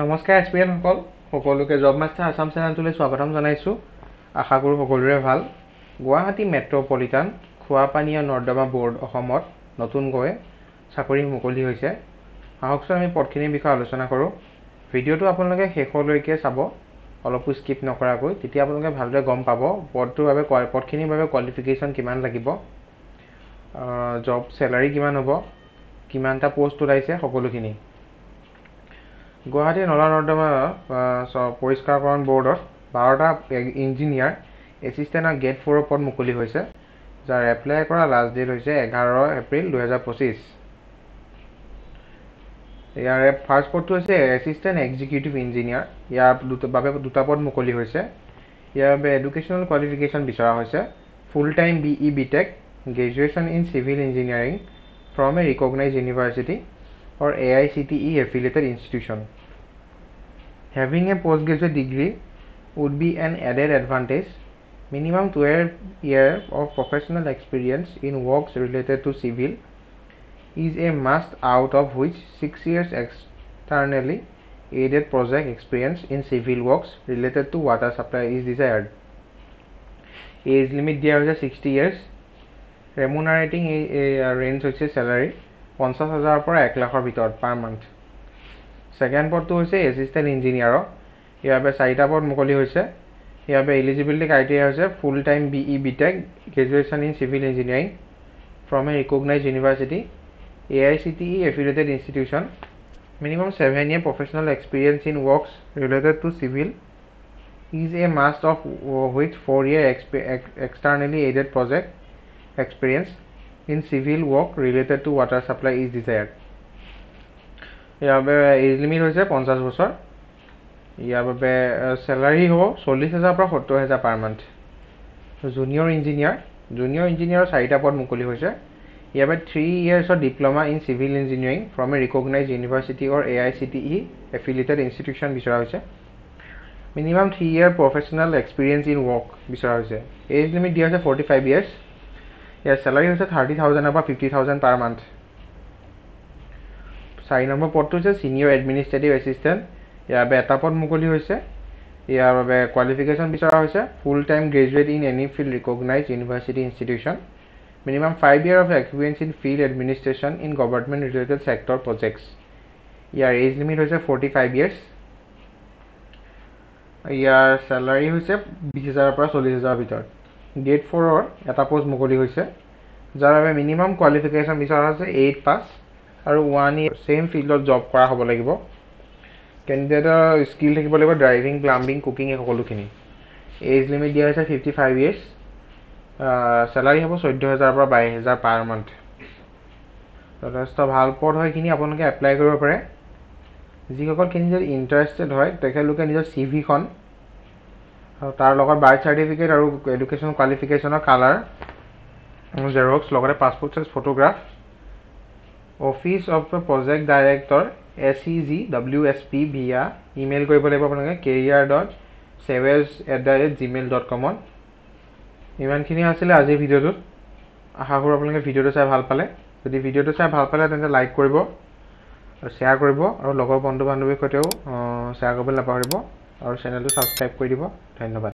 নমস্কাৰ এক্সপিৰিয়েন্স সকলোকে job master Assam চেনেলটোলৈ স্বাগতম জনাইছোঁ। আশা কৰোঁ সকলোৰে ভাল। গুৱাহাটী মেট্ৰ'পলিটান খোৱা পানী আৰু নৰ্দমা বোৰ্ড অসমত নতুনকৈ চাকৰি মুকলি হৈছে। আহকচোন আমি পদখিনিৰ বিষয়ে আলোচনা কৰোঁ। ভিডিঅ'টো আপোনালোকে শেষলৈকে চাব, অলপো স্কিপ নকৰাকৈ, তেতিয়া আপোনালোকে ভালদৰে গম পাব পদখিনিৰ বাবে কোৱালিফিকেশ্যন কিমান লাগিব, জব চেলাৰী কিমান হ'ব, কিমানটা পোষ্ট ওলাইছে, সকলোখিনি। গুৱাহাটী নলা নৰ্দমা পৰিষ্কাৰকৰণ বৰ্ডত 12টা ইঞ্জিনিয়াৰ এছিষ্টেণ্ট আৰু গ্ৰেড 4 পদ মুকলি হৈছে, যাৰ এপ্লাই কৰা লাষ্ট ডেট হৈছে 11 এপ্ৰিল 2025। ইয়াৰে ফাৰ্ষ্ট পদটো হৈছে এছিষ্টেণ্ট এক্সিকিউটিভ ইঞ্জিনিয়াৰ। ইয়াৰ বাবে দুটা পদ মুকলি হৈছে। ইয়াৰ বাবে এডুকেশ্যনেল কোৱালিফিকেশ্যন বিচৰা হৈছে full time BE BTech, graduation in civil engineering from a recognized university or AICTE affiliated institution. Having a postgraduate degree would be an added advantage. Minimum 12 years of professional experience in works related to civil is a must, out of which 6 years externally aided project experience in civil works related to water supply is desired. Age limit দিয়া হৈছে 60 years. Remunerating range হৈছে salary 50,000 পৰা 1 লাখৰ ভিতৰত per month. Second পদটো হৈছে assistant ইঞ্জিনিয়াৰৰ। ইয়াৰ বাবে 4টা পদ মুকলি হৈছে। ইয়াৰ বাবে এলিজিবিলিটি ক্ৰাইটেৰিয়া হৈছে full time BE BTech, graduation in civil engineering from a recognised university, AICTE affiliated institution, minimum 7 year professional experience in works related to civil is a must, of which 4 year externally aided project experience in civil work related to water supply is desired. ইয়াৰ বাবে as limit হৈছে 50 বছৰ। ইয়াৰ বাবে salary হ'ব 40,000 পৰা 70,000 per month. Junior ইঞ্জিনিয়াৰৰ 4টা পদ মুকলি হৈছে। ইয়াৰ বাবে 3 yearsৰ diploma in civil engineering from a recognised university or AICTE affiliated institution বিচৰা হৈছে। Minimum 3 year professional experience in work বিচৰা হৈছে। এজ লিমিট দিয়া হৈছে 45 years। ইয়াৰ চেলাৰী হৈছে 30,000 পৰা 50,000 পাৰ মান্থ। 4 নম্বৰ পদটো হৈছে ছিনিয়ৰ এডমিনিষ্ট্ৰেটিভ এছিষ্টেণ্ট। ইয়াৰ বাবে 1টা পদ মুকলি হৈছে। ইয়াৰ বাবে কোৱালিফিকেশ্যন বিচৰা হৈছে full time graduate in any field recognised university institution, minimum 5 years of experience in field administration in government related sector projects. Year as limit হৈছে 45 years। ইয়াৰ চেলাৰী হৈছে 20,000 পৰা 40,000 ভিতৰত। গ্ৰেড 4ৰ 1টা পোষ্ট মুকলি হৈছে, যাৰ বাবে মিনিমাম কোৱালিফিকেশ্যন বিচৰা হৈছে 8 পাছ আৰু 1 year চেম ফিল্ডত জব কৰা হ'ব লাগিব। কেণ্ডিডেটৰ স্কিল থাকিব লাগিব ড্ৰাইভিং, প্লাম্বিং, কুকিং, এই সকলোখিনি। এজ লিমিট দিয়া হৈছে 55 years। চেলাৰী হ'ব 14,000 পৰা 22,000 পাৰ মান্থ। যথেষ্ট ভাল পদ হয়, এইখিনি আপোনালোকে এপ্লাই কৰিব পাৰে। যিসকল কেণ্ডিডেট ইণ্টাৰেষ্টেড হয় তেখেতলোকে নিজৰ CVখন আৰু তাৰ লগত বাৰ্থ চাৰ্টিফিকেট আৰু এডুকেশ্যন কোৱালিফিকেশ্যনৰ কালাৰ জেৰক্স লগতে passport size photograph office of the project director SEGWSP via email কৰিব লাগিব আপোনালোকে career.savage@gmail.com। ইমানখিনি আছিলে আজিৰ ভিডিঅ'টোত। আশা কৰোঁ আপোনালোকে ভিডিঅ'টো চাই ভাল পালে। যদি ভিডিঅ'টো চাই ভাল পালে তেন্তে লাইক কৰিব আৰু শ্বেয়াৰ কৰিব, আৰু লগৰ বন্ধু বান্ধৱীৰ সৈতেও শ্বেয়াৰ কৰিবলৈ নাপাহৰিব, আৰু চেনেলটো ছাবস্ক্ৰাইব কৰি দিব। ধন্যবাদ।